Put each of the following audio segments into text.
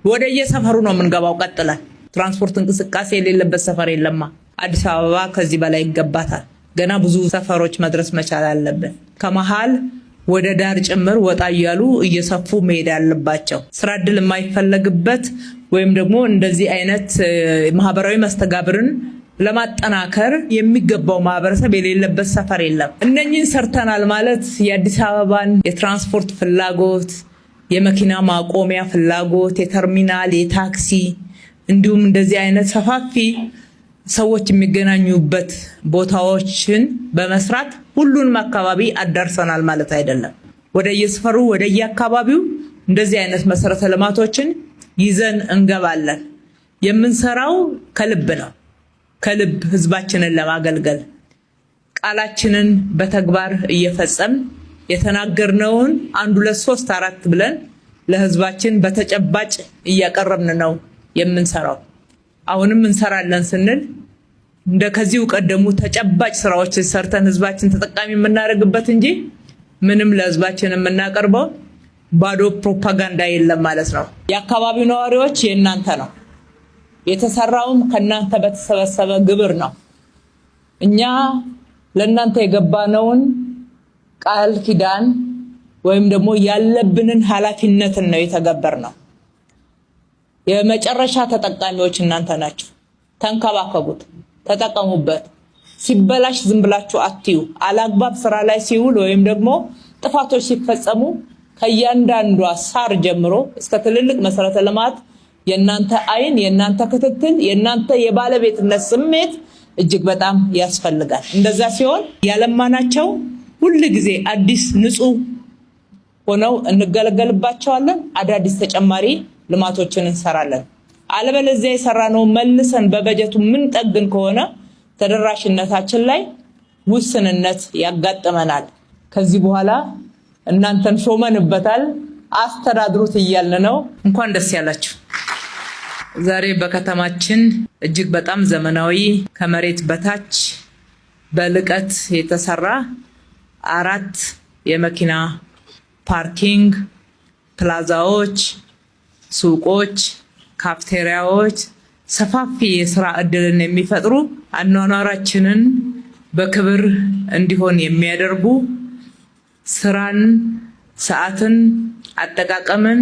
ወደ የሰፈሩ ነው የምንገባው ቀጥላል ትራንስፖርት እንቅስቃሴ የሌለበት ሰፈር የለማ አዲስ አበባ ከዚህ በላይ ይገባታል ገና ብዙ ሰፈሮች መድረስ መቻል አለብን ከመሃል ወደ ዳር ጭምር ወጣ ይያሉ እየሰፉ መሄድ ያለባቸው ስራ ዕድል የማይፈልግበት ወይም ደግሞ እንደዚህ አይነት ማህበራዊ መስተጋብርን ለማጠናከር የሚገባው ማህበረሰብ የሌለበት ሰፈር የለም እነኚህን ሰርተናል ማለት የአዲስ አበባን የትራንስፖርት ፍላጎት የመኪና ማቆሚያ ፍላጎት የተርሚናል የታክሲ እንዲሁም እንደዚህ አይነት ሰፋፊ ሰዎች የሚገናኙበት ቦታዎችን በመስራት ሁሉንም አካባቢ አዳርሰናል ማለት አይደለም ወደ የሰፈሩ ወደ የአካባቢው እንደዚህ አይነት መሰረተ ልማቶችን ይዘን እንገባለን የምንሰራው ከልብ ነው ከልብ ህዝባችንን ለማገልገል ቃላችንን በተግባር እየፈጸም የተናገርነውን 1 2 3 4 ብለን ለህዝባችን በተጨባጭ እያቀረብን ነው የምንሰራው አሁንም እንሰራለን ስንል እንደ ከዚሁ ቀደሙ ተጨባጭ ስራዎች ሰርተን ህዝባችን ተጠቃሚ የምናደርግበት እንጂ ምንም ለህዝባችን የምናቀርበው ባዶ ፕሮፓጋንዳ የለም ማለት ነው የአካባቢው ነዋሪዎች የእናንተ ነው የተሰራውም ከናንተ በተሰበሰበ ግብር ነው እኛ ለእናንተ የገባነውን ቃል ኪዳን ወይም ደግሞ ያለብንን ኃላፊነትን ነው የተገበርነው የመጨረሻ ተጠቃሚዎች እናንተ ናችሁ ተንከባከቡት ተጠቀሙበት ሲበላሽ ዝም ብላችሁ አትዩ አላግባብ ስራ ላይ ሲውል ወይም ደግሞ ጥፋቶች ሲፈጸሙ ከያንዳንዷ ሳር ጀምሮ እስከ ትልልቅ መሰረተ ልማት የናንተ አይን የናንተ ክትትል የናንተ የባለቤትነት ስሜት እጅግ በጣም ያስፈልጋል እንደዛ ሲሆን ያለማናቸው ሁሉ ጊዜ አዲስ ንጹህ ሆነው እንገለገልባቸዋለን አዳዲስ ተጨማሪ ልማቶችን እንሰራለን አለበለዚያ የሰራነው መልሰን በበጀቱ ምን ጠግን ከሆነ ተደራሽነታችን ላይ ውስንነት ያጋጥመናል ከዚህ በኋላ እናንተን ሾመንበታል አስተዳድሩት እያልን ነው እንኳን ደስ ያላችሁ ዛሬ በከተማችን እጅግ በጣም ዘመናዊ ከመሬት በታች በልቀት የተሰራ 4 የመኪና ፓርኪንግ ፕላዛዎች ሱቆች ካፍቴሪያዎች ሰፋፊ የሥራ ዕድልን የሚፈጥሩ አኗኗራችንን በክብር እንዲሆን የሚያደርጉ ስራን ሰዓትን አጠቃቀምን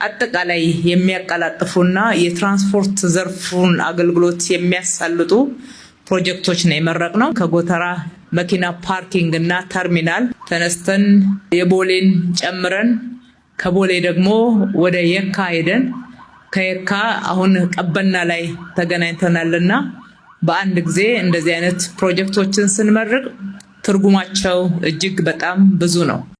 አጠቃላይ የሚያቀላጥፉና የትራንስፖርት ዘርፉን አገልግሎት የሚያሳልጡ ፕሮጀክቶች ነው የመረቅነው ከጎተራ መኪና ፓርኪንግ እና ተርሚናል ተነስተን የቦሌን ጨምረን ከቦሌ ደግሞ ወደ የካ ሄደን ከየካ አሁን ቀበና ላይ ተገናኝተናልና በአንድ ጊዜ እንደዚህ አይነት ፕሮጀክቶችን ስንመርቅ ትርጉማቸው እጅግ በጣም ብዙ ነው